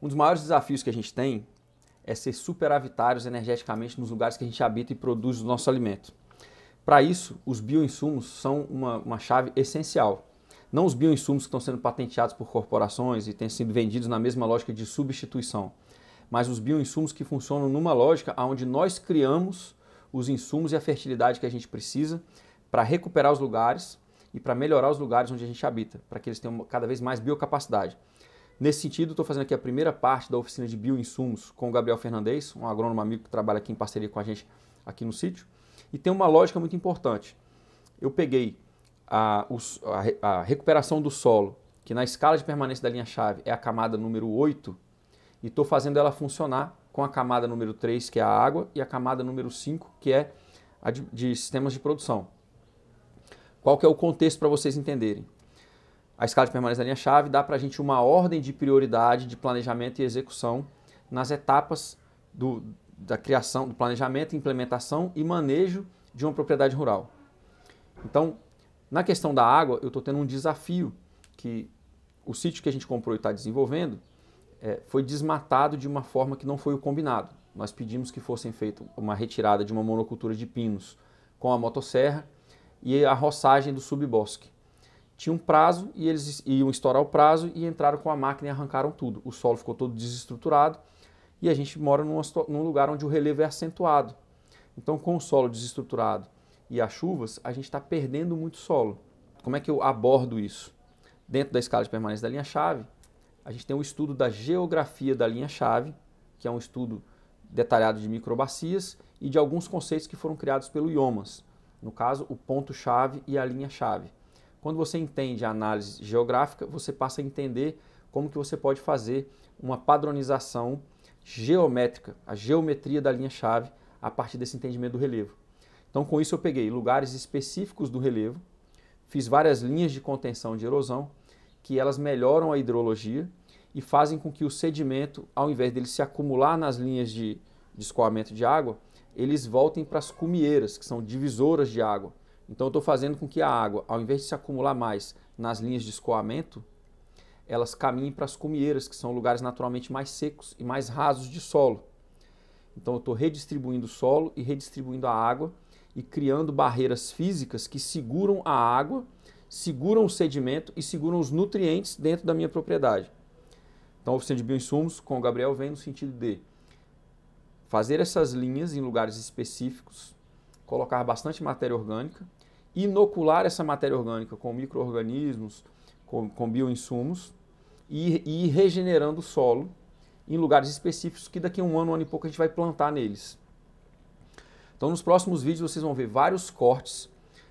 Um dos maiores desafios que a gente tem é ser superavitários energeticamente nos lugares que a gente habita e produz o nosso alimento. Para isso, os bioinsumos são uma chave essencial. Não os bioinsumos que estão sendo patenteados por corporações e têm sido vendidos na mesma lógica de substituição, mas os bioinsumos que funcionam numa lógica onde nós criamos os insumos e a fertilidade que a gente precisa para recuperar os lugares e para melhorar os lugares onde a gente habita, para que eles tenham cada vez mais biocapacidade. Nesse sentido, estou fazendo aqui a primeira parte da oficina de bioinsumos com o Gabriel Fernandes, um agrônomo amigo que trabalha aqui em parceria com a gente aqui no sítio, e tem uma lógica muito importante. Eu peguei a recuperação do solo, que na escala de permanência da linha-chave é a camada número 8, e estou fazendo ela funcionar com a camada número 3, que é a água, e a camada número 5, que é a de sistemas de produção. Qual que é o contexto para vocês entenderem? A escala de permanência da linha-chave dá para a gente uma ordem de prioridade de planejamento e execução nas etapas da criação, do planejamento, implementação e manejo de uma propriedade rural. Então, na questão da água, eu estou tendo um desafio que o sítio que a gente comprou e está desenvolvendo foi desmatado de uma forma que não foi o combinado. Nós pedimos que fossem feita uma retirada de uma monocultura de pinos com a motosserra e a roçagem do subbosque. Tinha um prazo e eles iam estourar o prazo e entraram com a máquina e arrancaram tudo. O solo ficou todo desestruturado e a gente mora num lugar onde o relevo é acentuado. Então, com o solo desestruturado e as chuvas, a gente está perdendo muito solo. Como é que eu abordo isso? Dentro da escala de permanência da linha-chave, a gente tem um estudo da geografia da linha-chave, que é um estudo detalhado de microbacias e de alguns conceitos que foram criados pelo IOMAS. No caso, o ponto-chave e a linha-chave. Quando você entende a análise geográfica, você passa a entender como que você pode fazer uma padronização geométrica, a geometria da linha-chave, a partir desse entendimento do relevo. Então, com isso eu peguei lugares específicos do relevo, fiz várias linhas de contenção de erosão, que elas melhoram a hidrologia e fazem com que o sedimento, ao invés dele se acumular nas linhas de escoamento de água, eles voltem para as cumieiras, que são divisoras de água. Então eu estou fazendo com que a água, ao invés de se acumular mais nas linhas de escoamento, elas caminhem para as cumieiras, que são lugares naturalmente mais secos e mais rasos de solo. Então eu estou redistribuindo o solo e redistribuindo a água e criando barreiras físicas que seguram a água, seguram o sedimento e seguram os nutrientes dentro da minha propriedade. Então a oficina de bioinsumos com o Gabriel vem no sentido de fazer essas linhas em lugares específicos, colocar bastante matéria orgânica, inocular essa matéria orgânica com micro-organismos, com bioinsumos e ir regenerando o solo em lugares específicos que daqui a um ano e pouco a gente vai plantar neles. Então nos próximos vídeos vocês vão ver vários cortes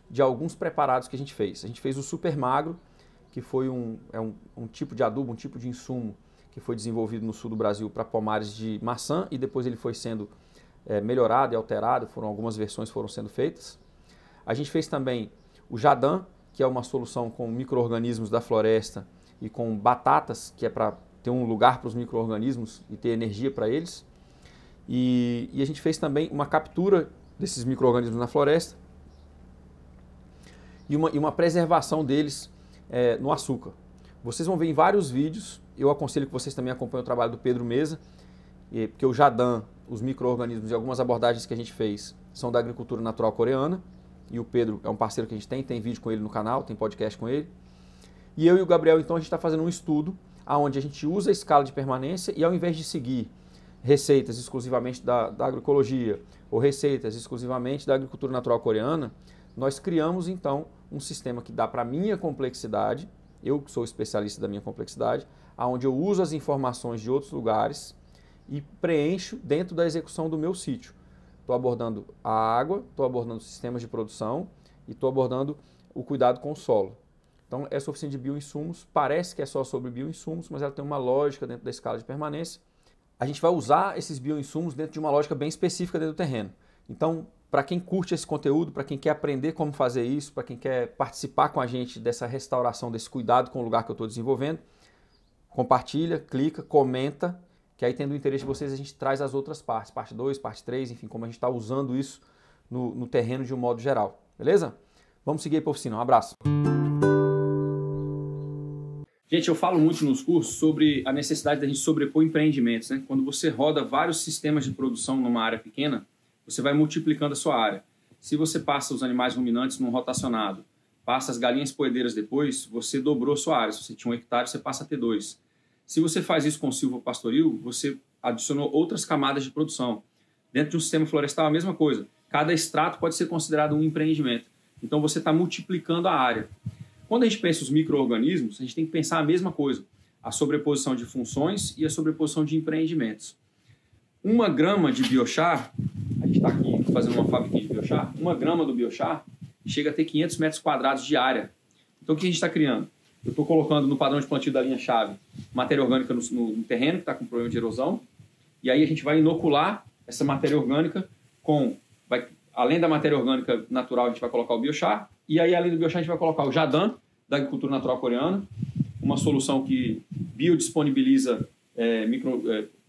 de alguns preparados que a gente fez. A gente fez o super magro, que foi um tipo de adubo, um tipo de insumo que foi desenvolvido no sul do Brasil para pomares de maçã e depois ele foi sendo melhorado e alterado, algumas versões foram sendo feitas. A gente fez também o Jadam, que é uma solução com micro-organismos da floresta e com batatas, que é para ter um lugar para os micro-organismos e ter energia para eles. E a gente fez também uma captura desses micro-organismos na floresta e uma preservação deles no açúcar. Vocês vão ver em vários vídeos, eu aconselho que vocês também acompanhem o trabalho do Pedro Meza, porque o Jadam, os micro-organismos e algumas abordagens que a gente fez são da agricultura natural coreana, e o Pedro é um parceiro que a gente tem vídeo com ele no canal, tem podcast com ele. E eu e o Gabriel, então, a gente está fazendo um estudo onde a gente usa a escala de permanência e ao invés de seguir receitas exclusivamente da agroecologia ou receitas exclusivamente da agricultura natural coreana, nós criamos, então, um sistema que dá para a minha complexidade, eu que sou especialista da minha complexidade, onde eu uso as informações de outros lugares e preencho dentro da execução do meu sítio. Estou abordando a água, estou abordando sistemas de produção e estou abordando o cuidado com o solo. Então, essa oficina de bioinsumos parece que é só sobre bioinsumos, mas ela tem uma lógica dentro da escala de permanência. A gente vai usar esses bioinsumos dentro de uma lógica bem específica dentro do terreno. Então, para quem curte esse conteúdo, para quem quer aprender como fazer isso, para quem quer participar com a gente dessa restauração, desse cuidado com o lugar que eu estou desenvolvendo, compartilha, clica, comenta, que aí tendo o interesse de vocês a gente traz as outras partes, parte 2, parte 3, enfim, como a gente está usando isso no terreno de um modo geral, beleza? Vamos seguir aí para a oficina, um abraço! Gente, eu falo muito nos cursos sobre a necessidade da gente sobrepor empreendimentos, né? Quando você roda vários sistemas de produção numa área pequena, você vai multiplicando a sua área. Se você passa os animais ruminantes num rotacionado, passa as galinhas poedeiras depois, você dobrou a sua área. Se você tinha 1 hectare, você passa a ter 2. Se você faz isso com silvopastoril, você adicionou outras camadas de produção. Dentro de um sistema florestal, a mesma coisa. Cada extrato pode ser considerado um empreendimento. Então, você está multiplicando a área. Quando a gente pensa os micro-organismos, a gente tem que pensar a mesma coisa. A sobreposição de funções e a sobreposição de empreendimentos. 1 grama de biochar, a gente está aqui fazendo uma fábrica de biochar, 1 grama do biochar chega a ter 500 metros quadrados de área. Então, o que a gente está criando? Eu estou colocando no padrão de plantio da linha-chave matéria orgânica no terreno, que está com problema de erosão, e aí a gente vai inocular essa matéria orgânica com... além da matéria orgânica natural, a gente vai colocar o biochar, e aí, além do biochar, a gente vai colocar o Jadan, da agricultura natural coreana, uma solução que biodisponibiliza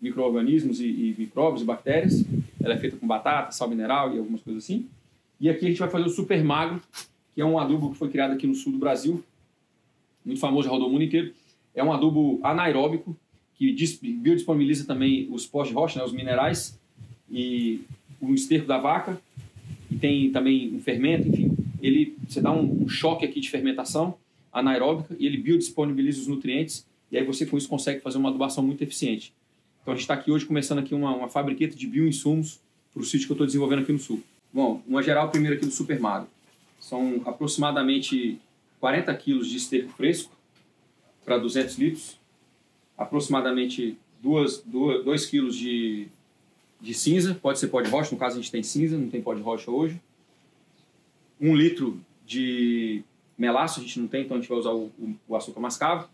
micro-organismos e micróbios e bactérias. Ela é feita com batata, sal mineral e algumas coisas assim. E aqui a gente vai fazer o Super Magro, que é um adubo que foi criado aqui no sul do Brasil, muito famoso, já rodou o mundo inteiro. É um adubo anaeróbico, que biodisponibiliza também os pós de rocha, né, os minerais, e o esterco da vaca, e tem também um fermento, enfim. Você dá um choque aqui de fermentação anaeróbica e ele biodisponibiliza os nutrientes, e aí você com isso consegue fazer uma adubação muito eficiente. Então a gente está aqui hoje começando aqui uma fabriqueta de bioinsumos para o sítio que eu estou desenvolvendo aqui no sul. Bom, uma geral primeiro aqui do Super Magro. São aproximadamente 40 quilos de esterco fresco para 200 litros, aproximadamente 2 quilos de cinza, pode ser pó de rocha, no caso a gente tem cinza, não tem pó de rocha hoje. 1 litro de melaço, a gente não tem, então a gente vai usar o açúcar mascavo.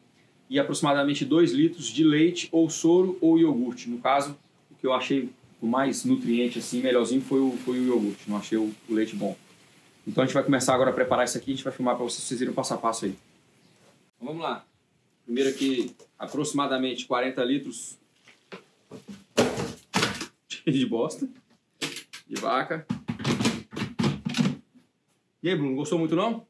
E aproximadamente 2 litros de leite ou soro ou iogurte. No caso, o que eu achei o mais nutriente, assim, melhorzinho, foi o iogurte, não achei o leite bom. Então a gente vai começar agora a preparar isso aqui, a gente vai filmar para vocês verem o passo a passo aí. Então vamos lá. Primeiro aqui, aproximadamente 40 litros de bosta, de vaca. E aí, Bruno, gostou muito não?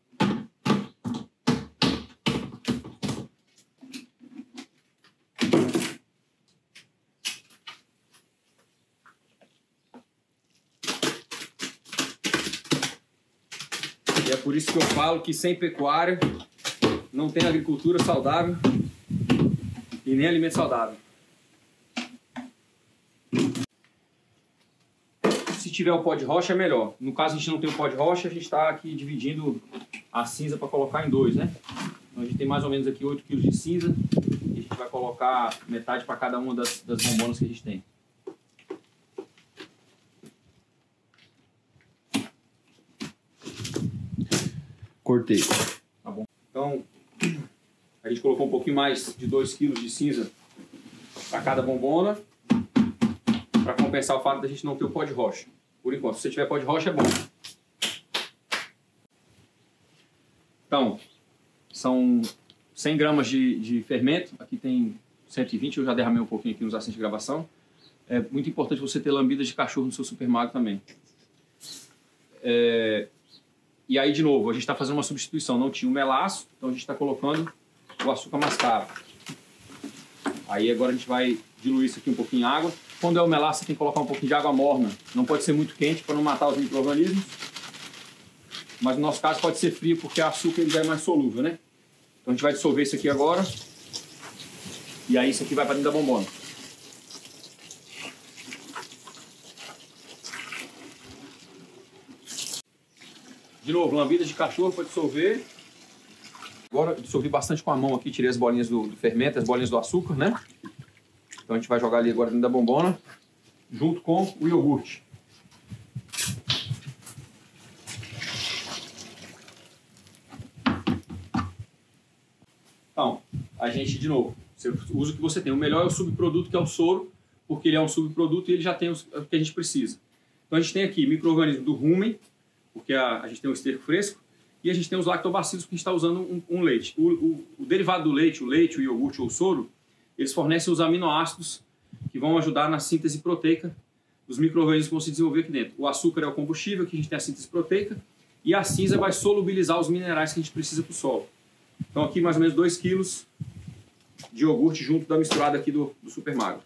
E é por isso que eu falo que sem pecuária não tem agricultura saudável e nem alimento saudável. Se tiver o pó de rocha é melhor. No caso a gente não tem o pó de rocha, a gente está aqui dividindo a cinza para colocar em 2, né? Então a gente tem mais ou menos aqui 8 kg de cinza e a gente vai colocar metade para cada uma das bombonas que a gente tem. Cortei. Tá bom. Então a gente colocou um pouquinho mais de 2 kg de cinza para cada bombona, para compensar o fato da gente não ter o pó de rocha. Por enquanto, se você tiver pó de rocha é bom. Então, são 100 gramas de fermento. Aqui tem 120, eu já derramei um pouquinho aqui nos assentos de gravação. É muito importante você ter lambidas de cachorro no seu Super Magro também. E aí, de novo, a gente está fazendo uma substituição. Não tinha o melaço, então a gente está colocando o açúcar mascavo. Aí agora a gente vai diluir isso aqui um pouquinho em água. Quando é o melaço, você tem que colocar um pouquinho de água morna. Não pode ser muito quente para não matar os micro-organismos. Mas no nosso caso pode ser frio porque o açúcar ele já é mais solúvel, né? Então a gente vai dissolver isso aqui agora. E aí isso aqui vai para dentro da bombona. De novo, lambida de cachorro para dissolver. Agora eu dissolvi bastante com a mão aqui, tirei as bolinhas do fermento, as bolinhas do açúcar, né? Então a gente vai jogar ali agora dentro da bombona, junto com o iogurte. Então, a gente, de novo, você usa o que você tem. O melhor é o subproduto, que é o soro, porque ele é um subproduto e ele já tem o que a gente precisa. Então a gente tem aqui micro-organismo do rumen, porque a gente tem o esterco fresco, e a gente tem os lactobacilos, que a gente está usando um leite. O derivado do leite, o iogurte ou o soro, eles fornecem os aminoácidos que vão ajudar na síntese proteica dos micro-organismos que vão se desenvolver aqui dentro. O açúcar é o combustível, que a gente tem a síntese proteica, e a cinza vai solubilizar os minerais que a gente precisa para o solo. Então aqui mais ou menos 2 quilos de iogurte junto da misturada aqui do Super Magro.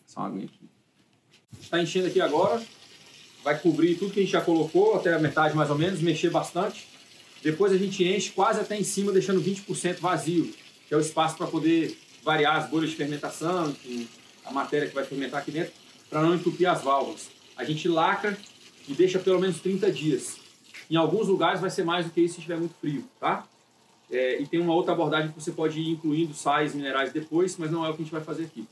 Essa água aqui. Está enchendo aqui agora. Vai cobrir tudo que a gente já colocou, até a metade mais ou menos, mexer bastante. Depois a gente enche quase até em cima, deixando 20% vazio, que é o espaço para poder variar as bolhas de fermentação, a matéria que vai fermentar aqui dentro, para não entupir as válvulas. A gente lacra e deixa pelo menos 30 dias. Em alguns lugares vai ser mais do que isso se estiver muito frio, tá? E tem uma outra abordagem que você pode ir incluindo sais minerais depois, mas não é o que a gente vai fazer aqui.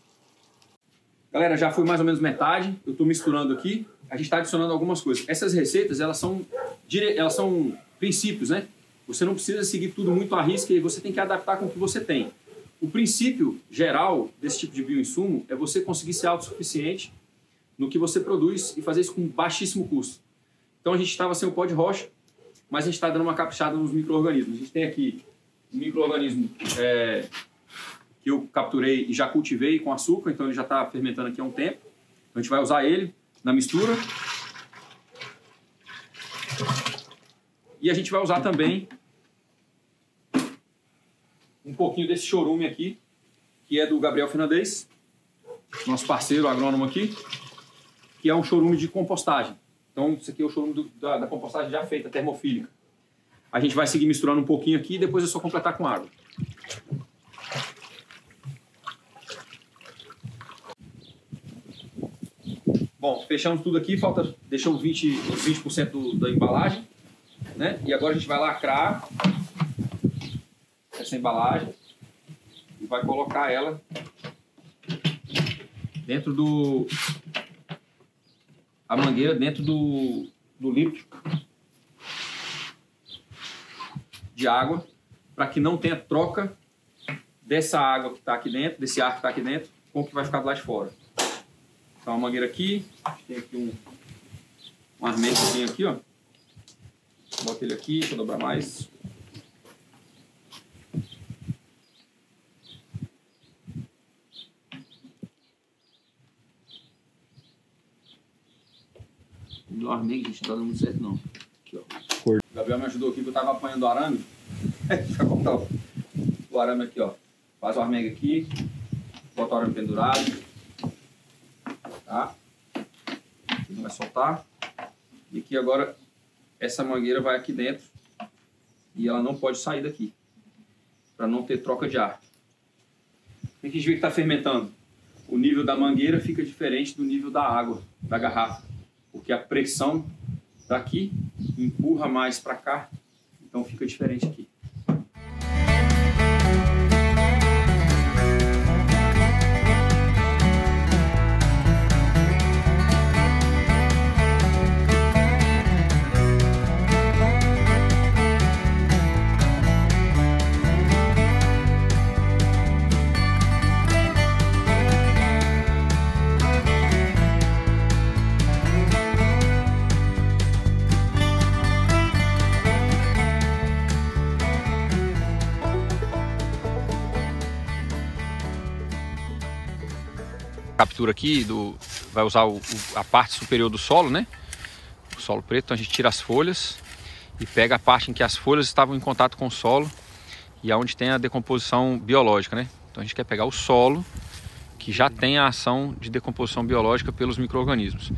Galera, já foi mais ou menos metade. Eu estou misturando aqui. A gente está adicionando algumas coisas. Essas receitas, elas são princípios, né? Você não precisa seguir tudo muito à risca e você tem que adaptar com o que você tem. O princípio geral desse tipo de bioinsumo é você conseguir ser autossuficiente no que você produz e fazer isso com baixíssimo custo. Então a gente estava sem o pó de rocha, mas a gente está dando uma caprichada nos micro-organismos. A gente tem aqui um micro-organismo que eu capturei e já cultivei com açúcar, então ele já está fermentando aqui há um tempo. Então a gente vai usar ele na mistura. E a gente vai usar também um pouquinho desse chorume aqui, que é do Gabriel Fernandes, nosso parceiro agrônomo aqui, que é um chorume de compostagem. Então, isso aqui é o chorume da compostagem já feita, termofílica. A gente vai seguir misturando um pouquinho aqui e depois é só completar com água. Bom, fechamos tudo aqui, deixamos 20% da embalagem, né? E agora a gente vai lacrar essa embalagem e vai colocar ela dentro a mangueira dentro do litro de água, para que não tenha troca dessa água que está aqui dentro, desse ar que está aqui dentro, com o que vai ficar do lado de fora. Então a mangueira aqui, tem aqui um armegozinho aqui, ó. Bota ele aqui, deixa eu dobrar mais. O armego, gente, não tá dando muito certo não. Aqui, ó. O Gabriel me ajudou aqui, que eu tava apanhando o arame. Deixa eu cortar o arame aqui, ó. Faz o armego aqui, bota o arame pendurado. Tá? Ele vai soltar. E aqui agora, essa mangueira vai aqui dentro. E ela não pode sair daqui, para não ter troca de ar. O que a gente vê que está fermentando? O nível da mangueira fica diferente do nível da água, da garrafa. Porque a pressão daqui empurra mais para cá, então fica diferente aqui. Captura aqui, vai usar a parte superior do solo, né? O solo preto, então a gente tira as folhas e pega a parte em que as folhas estavam em contato com o solo e aonde tem a decomposição biológica, né? Então a gente quer pegar o solo que já tem a ação de decomposição biológica pelos micro-organismos.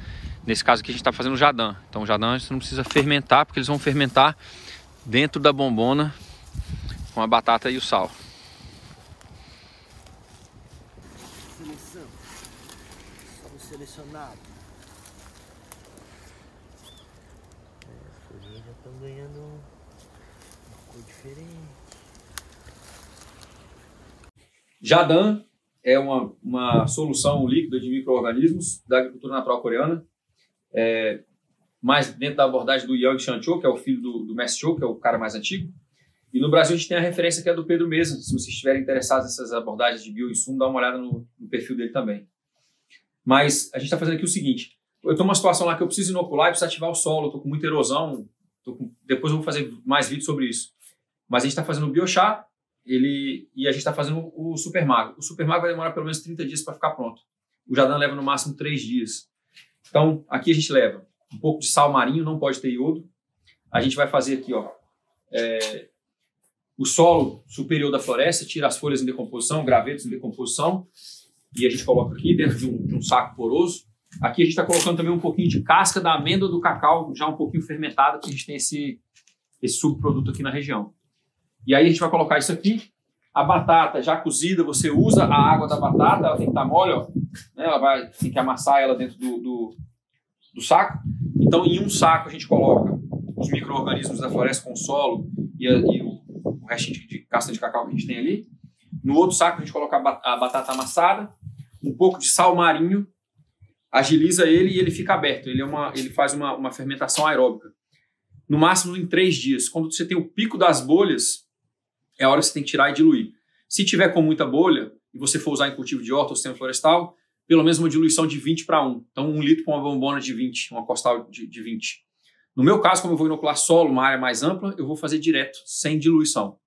Nesse caso aqui a gente está fazendo o jadã. Então o jadã a gente não precisa fermentar, porque eles vão fermentar dentro da bombona com a batata e o sal. Selecionado. As folhinhas já estão ganhando uma cor diferente. Jadã é uma solução líquida de micro-organismos da agricultura natural coreana, mais dentro da abordagem do Yang Chan-cho, que é o filho do Mestre Cho, que é o cara mais antigo. E no Brasil a gente tem a referência que é do Pedro Mesa. Se vocês estiverem interessados nessas abordagens de bioinsumo, dá uma olhada no perfil dele também. Mas a gente está fazendo aqui o seguinte, eu estou numa situação lá que eu preciso inocular e preciso ativar o solo, estou com muita erosão, depois eu vou fazer mais vídeos sobre isso. Mas a gente está fazendo o biochá e a gente está fazendo o Super Magro. O Super Magro vai demorar pelo menos 30 dias para ficar pronto. O Jadã leva no máximo 3 dias. Então aqui a gente leva um pouco de sal marinho, não pode ter iodo. A gente vai fazer aqui, ó, o solo superior da floresta, tira as folhas em decomposição, gravetos em decomposição, e a gente coloca aqui dentro de um saco poroso. Aqui a gente está colocando também um pouquinho de casca da amêndoa do cacau, já um pouquinho fermentada, porque a gente tem esse subproduto aqui na região. E aí a gente vai colocar isso aqui. A batata já cozida, você usa a água da batata, ela tem que estar mole, ó, né? Tem que amassar ela dentro do saco. Então, em um saco a gente coloca os micro-organismos da floresta com o solo e o restinho de casca de cacau que a gente tem ali. No outro saco a gente coloca a batata amassada, um pouco de sal marinho, agiliza ele e ele fica aberto. Ele faz uma fermentação aeróbica. No máximo em 3 dias. Quando você tem o pico das bolhas, é a hora que você tem que tirar e diluir. Se tiver com muita bolha, e você for usar em cultivo de horta ou sistema florestal, pelo menos uma diluição de 20 para 1. Então, 1 litro para uma bombona de 20, uma costal de 20. No meu caso, como eu vou inocular solo, uma área mais ampla, eu vou fazer direto, sem diluição.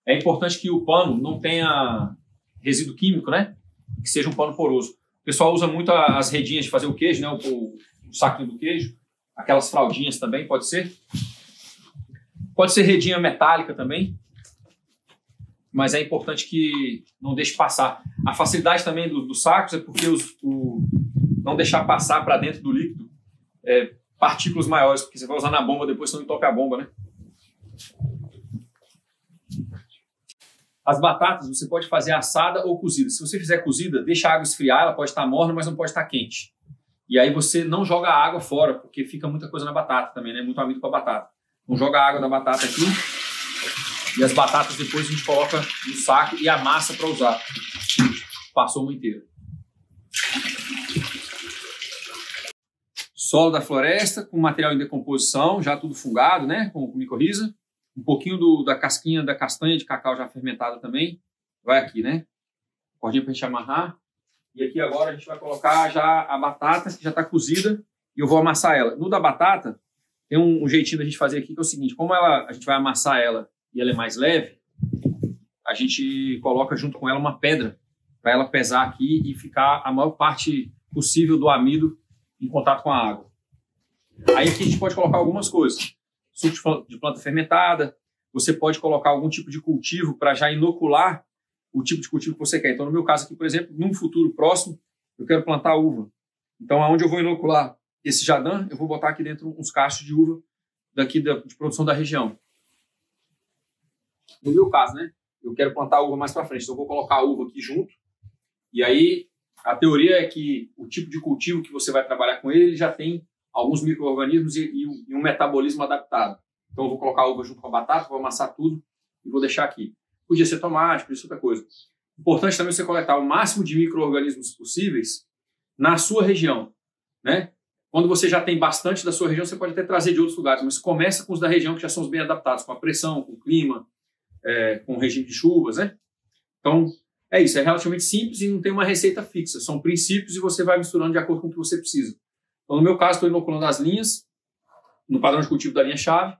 É importante que o pano não tenha resíduo químico, né? Que seja um pano poroso. O pessoal usa muito as redinhas de fazer o queijo, né? O saquinho do queijo. Aquelas fraldinhas também, pode ser. Pode ser redinha metálica também, mas é importante que não deixe passar. A facilidade também dos sacos é porque não deixar passar para dentro do líquido partículas maiores, porque você vai usar na bomba depois, senão entope a bomba, né? As batatas você pode fazer assada ou cozida. Se você fizer cozida, deixa a água esfriar, ela pode estar morna, mas não pode estar quente. E aí você não joga a água fora, porque fica muita coisa na batata também, né? Muito amido com a batata. Então joga a água da batata aqui e as batatas depois a gente coloca no saco e amassa para usar. Passou uma inteira. Solo da floresta com material em decomposição, já tudo fungado, né? Com micorriza. Um pouquinho da casquinha da castanha de cacau já fermentada também. Vai aqui, né? Cordinha para a gente amarrar. E aqui agora a gente vai colocar já a batata que já está cozida e eu vou amassar ela. No da batata, tem um jeitinho da gente fazer aqui que é o seguinte, como a gente vai amassar ela e ela é mais leve, a gente coloca junto com ela uma pedra para ela pesar aqui e ficar a maior parte possível do amido em contato com a água. Aí aqui a gente pode colocar algumas coisas. Suco de planta fermentada, você pode colocar algum tipo de cultivo para já inocular o tipo de cultivo que você quer. Então, no meu caso aqui, por exemplo, num futuro próximo, eu quero plantar uva. Então, aonde eu vou inocular esse jadã, eu vou botar aqui dentro uns cachos de uva daqui de produção da região. No meu caso, né? Eu quero plantar uva mais para frente, então eu vou colocar a uva aqui junto. E aí, a teoria é que o tipo de cultivo que você vai trabalhar com ele já tem alguns micro-organismos e um metabolismo adaptado. Então eu vou colocar a uva junto com a batata, vou amassar tudo e vou deixar aqui. Podia ser tomate, podia ser outra coisa. Importante também você coletar o máximo de micro-organismos possíveis na sua região, né? Quando você já tem bastante da sua região, você pode até trazer de outros lugares, mas começa com os da região que já são os bem adaptados, com a pressão, com o clima, com o regime de chuvas, né? Então, é isso, é relativamente simples e não tem uma receita fixa. São princípios e você vai misturando de acordo com o que você precisa. Então, no meu caso, estou inoculando as linhas, no padrão de cultivo da linha-chave,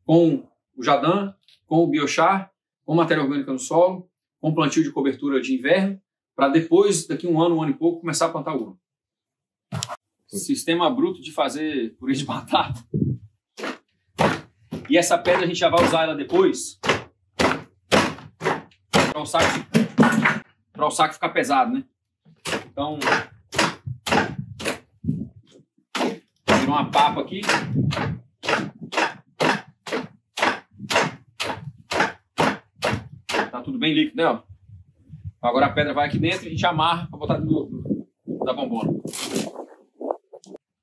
com o jadã, com o biochar, com matéria orgânica no solo, com plantio de cobertura de inverno, para depois, daqui um ano e pouco, começar a plantar uva. Sistema bruto de fazer purê de batata. E essa pedra a gente já vai usar ela depois para o saco ficar pesado, né? Então, virou uma papa aqui. Tá tudo bem líquido, né? Agora a pedra vai aqui dentro e a gente amarra para botar dentro da bombona.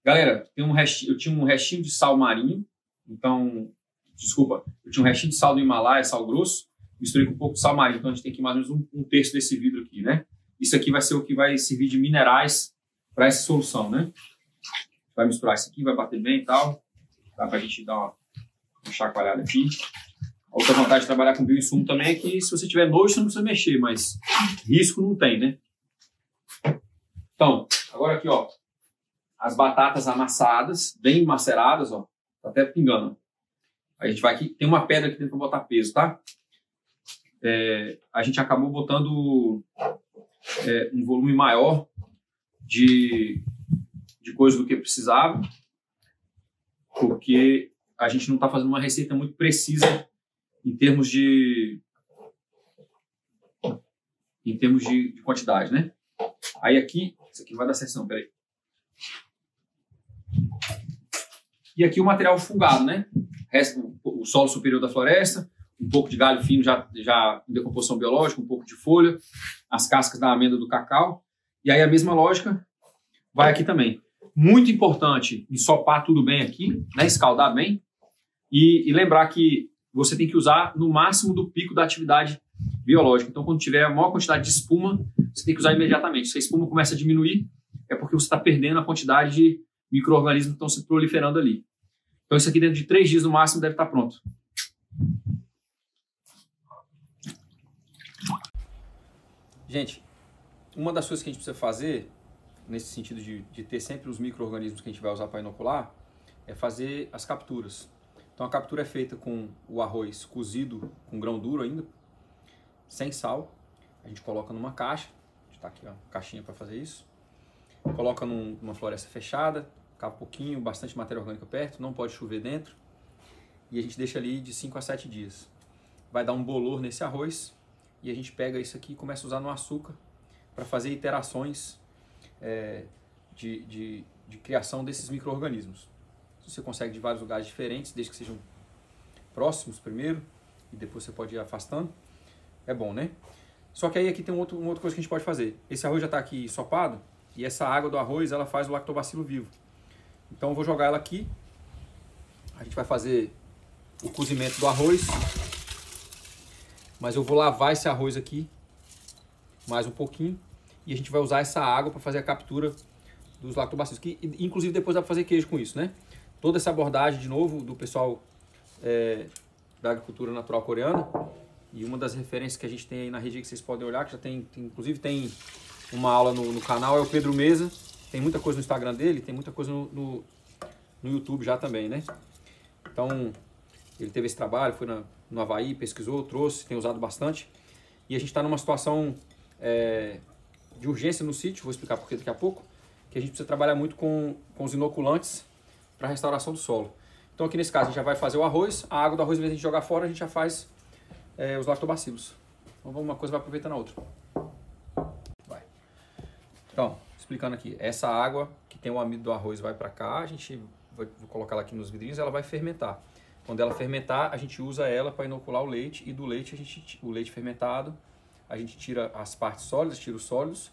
Galera, eu tinha um restinho de sal marinho, então, desculpa, eu tinha um restinho de sal do Himalaia, sal grosso, misturei com um pouco de sal marinho, então a gente tem aqui mais ou menos um terço desse vidro aqui, né? Isso aqui vai ser o que vai servir de minerais para essa solução, né? Vai misturar isso aqui, vai bater bem e tal, dá pra gente dar uma chacoalhada aqui. A outra vantagem de trabalhar com bioinsumo também é que se você tiver nojo, você não precisa mexer, mas risco não tem, né? Então, agora aqui, ó, as batatas amassadas, bem maceradas, ó, tá até pingando. A gente vai aqui, tem uma pedra aqui dentro para botar peso, tá? A gente acabou botando um volume maior de coisa do que precisava, porque a gente não está fazendo uma receita muito precisa em termos de quantidade, né? Aí aqui, isso aqui não vai dar certo não, peraí. E aqui o material fungado, né? O solo superior da floresta, um pouco de galho fino já em decomposição biológica, um pouco de folha, as cascas da amêndoa do cacau. E aí a mesma lógica vai aqui também. Muito importante ensopar tudo bem aqui, né? Escaldar bem. E lembrar que você tem que usar no máximo do pico da atividade biológica. Então, quando tiver a maior quantidade de espuma, você tem que usar imediatamente. Se a espuma começa a diminuir, é porque você está perdendo a quantidade de micro-organismos que estão se proliferando ali. Então, isso aqui dentro de 3 dias no máximo deve estar pronto. Gente, uma das coisas que a gente precisa fazer, nesse sentido de ter sempre os micro-organismos que a gente vai usar para inocular, é fazer as capturas. Então a captura é feita com o arroz cozido com grão duro ainda, sem sal. A gente coloca numa caixa, a gente tá aqui, ó, caixinha para fazer isso. Coloca numa floresta fechada, cava um pouquinho, bastante matéria orgânica perto, não pode chover dentro. E a gente deixa ali de 5 a 7 dias. Vai dar um bolor nesse arroz e a gente pega isso aqui e começa a usar no açúcar para fazer iterações de criação desses micro-organismos. Você consegue de vários lugares diferentes, desde que sejam próximos primeiro, e depois você pode ir afastando. É bom, né? Só que aí aqui tem uma outra coisa que a gente pode fazer. Esse arroz já está aqui ensopado, e essa água do arroz, ela faz o lactobacilo vivo. Então eu vou jogar ela aqui. A gente vai fazer o cozimento do arroz. Mas eu vou lavar esse arroz aqui mais um pouquinho. E a gente vai usar essa água para fazer a captura dos lactobacilos. Que inclusive depois dá para fazer queijo com isso, né? Toda essa abordagem, de novo, do pessoal da agricultura natural coreana. E uma das referências que a gente tem aí na rede que vocês podem olhar, que já inclusive tem uma aula no canal, é o Pedro Mesa. Tem muita coisa no Instagram dele, tem muita coisa no YouTube já também, né? Então, ele teve esse trabalho, foi no Havaí, pesquisou, trouxe, tem usado bastante. E a gente está numa situação de urgência no sítio, vou explicar por que daqui a pouco, que a gente precisa trabalhar muito com os inoculantes para a restauração do solo. Então aqui nesse caso a gente já vai fazer o arroz, a água do arroz, em vez de a gente jogar fora, a gente já faz os lactobacilos. Então uma coisa vai aproveitando a outra. Vai. Então, explicando aqui, essa água que tem o amido do arroz vai para cá, a gente vou colocar ela aqui nos vidrinhos, ela vai fermentar. Quando ela fermentar, a gente usa ela para inocular o leite, e do leite, o leite fermentado, a gente tira as partes sólidas, tira os sólidos,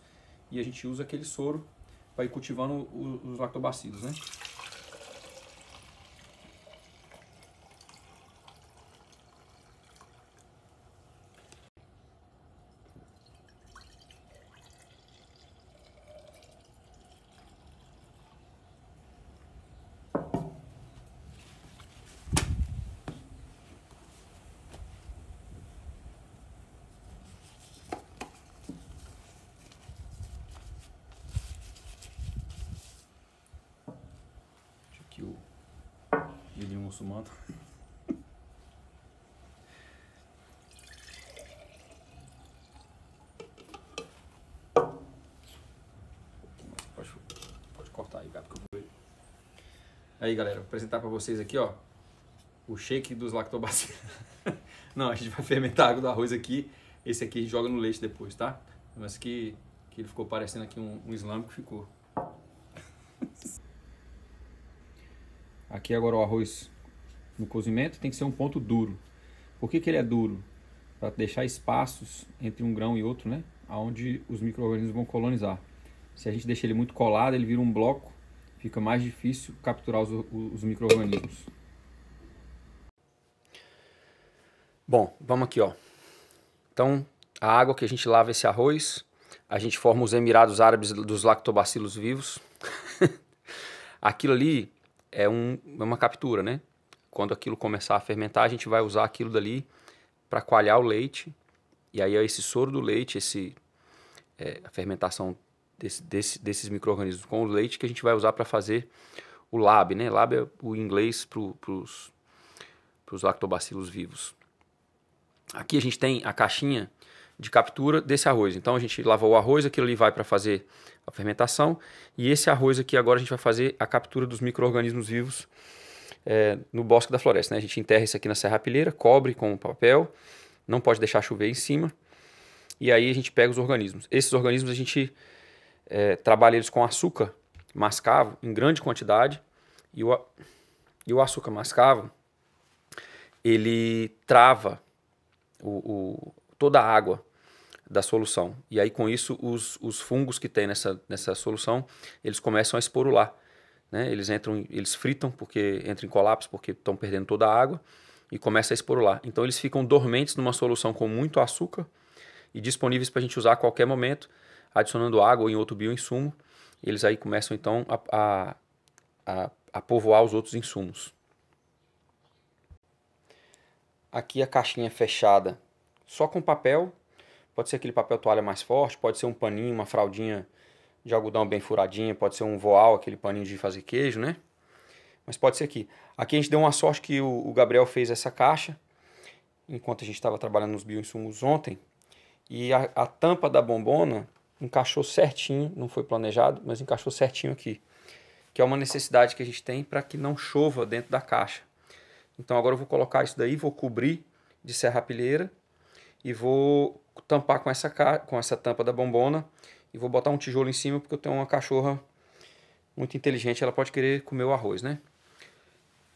e a gente usa aquele soro para ir cultivando os lactobacilos, né? Aqui o milhinho muçulmano. Pode cortar aí, Gabi, que eu vou... Aí, galera, vou apresentar para vocês aqui, ó, o shake dos lactobacilos. Não, a gente vai fermentar a água do arroz aqui. Esse aqui a gente joga no leite depois, tá? Mas que ele ficou parecendo aqui um islâmico, ficou. Aqui agora o arroz no cozimento tem que ser um ponto duro. Por que ele é duro? Para deixar espaços entre um grão e outro, né? Onde os micro-organismos vão colonizar. Se a gente deixa ele muito colado, ele vira um bloco, fica mais difícil capturar os micro-organismos. Bom, vamos aqui, ó. Então, a água que a gente lava esse arroz, a gente forma os Emirados Árabes dos lactobacilos vivos. Aquilo ali é uma captura, né? Quando aquilo começar a fermentar, a gente vai usar aquilo dali para coalhar o leite. E aí é esse soro do leite, a fermentação desses micro-organismos com o leite que a gente vai usar para fazer o lab, né? Lab é o inglês para os lactobacilos vivos. Aqui a gente tem a caixinha de captura desse arroz. Então a gente lavou o arroz, aquilo ali vai para fazer a fermentação. E esse arroz aqui agora a gente vai fazer a captura dos micro-organismos vivos no Bosque da Floresta, né? A gente enterra isso aqui na serrapilheira, cobre com papel, não pode deixar chover em cima, e aí a gente pega os organismos. Esses organismos a gente trabalha eles com açúcar mascavo em grande quantidade, e o açúcar mascavo, ele trava toda a água da solução. E aí com isso os fungos que tem nessa solução, eles começam a esporular, né? Eles fritam porque entram em colapso porque estão perdendo toda a água e começa a esporular. Então eles ficam dormentes numa solução com muito açúcar e disponíveis para a gente usar a qualquer momento, adicionando água ou em outro bioinsumo. Eles aí começam então a povoar os outros insumos. Aqui a caixinha fechada só com papel, pode ser aquele papel toalha mais forte, pode ser um paninho, uma fraldinha de algodão bem furadinha, pode ser um voal, aquele paninho de fazer queijo, né? Mas pode ser aqui. Aqui a gente deu uma sorte que o Gabriel fez essa caixa, enquanto a gente estava trabalhando nos bioinsumos ontem, e a tampa da bombona encaixou certinho, não foi planejado, mas encaixou certinho aqui, que é uma necessidade que a gente tem para que não chova dentro da caixa. Então agora eu vou colocar isso daí, vou cobrir de serrapilheira e vou tampar com essa tampa da bombona e vou botar um tijolo em cima porque eu tenho uma cachorra muito inteligente, ela pode querer comer o arroz, né?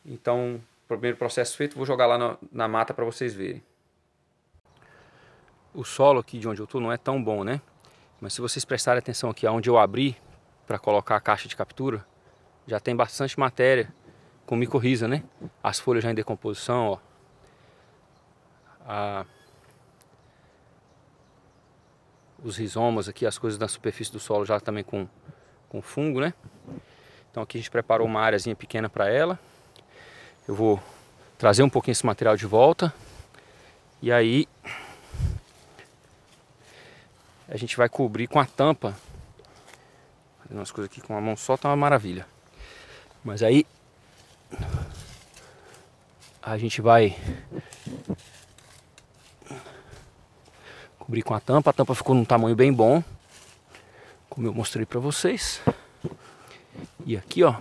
Então, primeiro processo feito, vou jogar lá na mata para vocês verem. O solo aqui de onde eu estou não é tão bom, né? Mas se vocês prestarem atenção aqui onde eu abri para colocar a caixa de captura, já tem bastante matéria com micorriza, né? As folhas já em decomposição, ó. Os rizomas aqui, as coisas da superfície do solo já também com fungo, né? Então aqui a gente preparou uma areazinha pequena para ela. Eu vou trazer um pouquinho esse material de volta. E aí a gente vai cobrir com a tampa. Fazendo umas coisas aqui com a mão só tá uma maravilha. Mas aí a gente vai cobrir com a tampa ficou num tamanho bem bom, como eu mostrei pra vocês. E aqui, ó,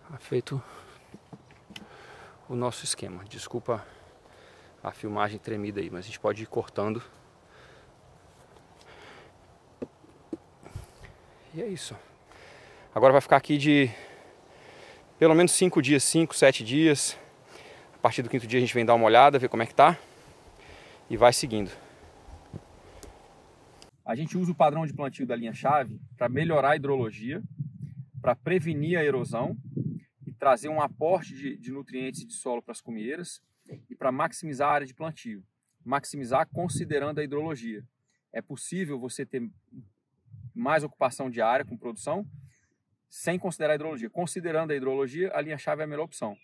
tá feito o nosso esquema. Desculpa a filmagem tremida aí, mas a gente pode ir cortando. E é isso. Agora vai ficar aqui de pelo menos 5 dias, 5, 7 dias. A partir do 5º dia a gente vem dar uma olhada, ver como é que tá e vai seguindo. A gente usa o padrão de plantio da linha-chave para melhorar a hidrologia, para prevenir a erosão e trazer um aporte de nutrientes de solo para as cumieiras e para maximizar a área de plantio. Maximizar considerando a hidrologia. É possível você ter mais ocupação de área com produção sem considerar a hidrologia. Considerando a hidrologia, a linha-chave é a melhor opção.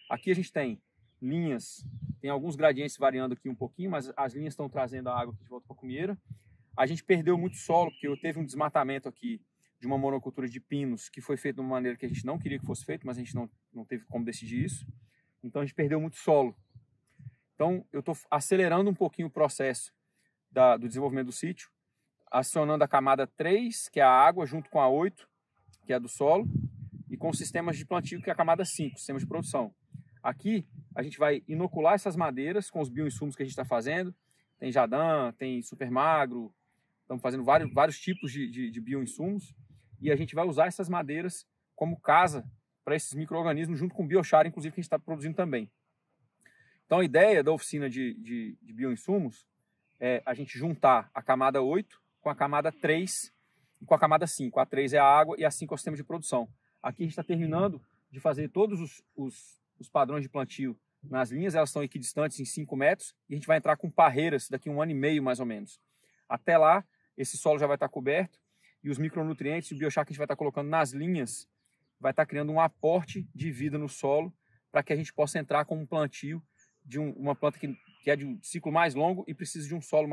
Aqui a gente tem linhas, tem alguns gradientes variando aqui um pouquinho, mas as linhas estão trazendo a água aqui de volta para a cumieira. A gente perdeu muito solo, porque teve um desmatamento aqui de uma monocultura de pinos, que foi feito de uma maneira que a gente não queria que fosse feito, mas a gente não teve como decidir isso. Então a gente perdeu muito solo. Então eu estou acelerando um pouquinho o processo do desenvolvimento do sítio, acionando a camada 3, que é a água, junto com a 8, que é a do solo, e com sistemas de plantio, que é a camada 5, sistemas de produção. Aqui a gente vai inocular essas madeiras com os bioinsumos que a gente está fazendo. Tem jadã, tem super magro, estamos fazendo vários tipos de bioinsumos. E a gente vai usar essas madeiras como casa para esses micro-organismos, junto com o biochar, inclusive, que a gente está produzindo também. Então a ideia da oficina de bioinsumos é a gente juntar a camada 8 com a camada 3 e com a camada 5. A 3 é a água e a 5 é o sistema de produção. Aqui a gente está terminando de fazer todos os padrões de plantio nas linhas, elas estão equidistantes em 5 metros, e a gente vai entrar com parreiras daqui a 1 ano e meio mais ou menos. Até lá, esse solo já vai estar coberto, e os micronutrientes e o biochar que a gente vai estar colocando nas linhas vai estar criando um aporte de vida no solo, para que a gente possa entrar com um plantio de uma planta que é de um ciclo mais longo e precisa de um solo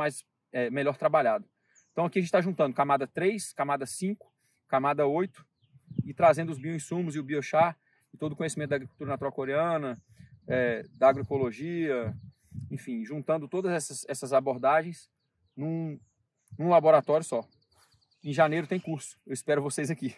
melhor trabalhado. Então aqui a gente está juntando camada 3, camada 5, camada 8, e trazendo os bioinsumos e o biochar, e todo o conhecimento da agricultura natural coreana, da agroecologia, enfim, juntando todas essas abordagens num laboratório só. Em janeiro tem curso, eu espero vocês aqui.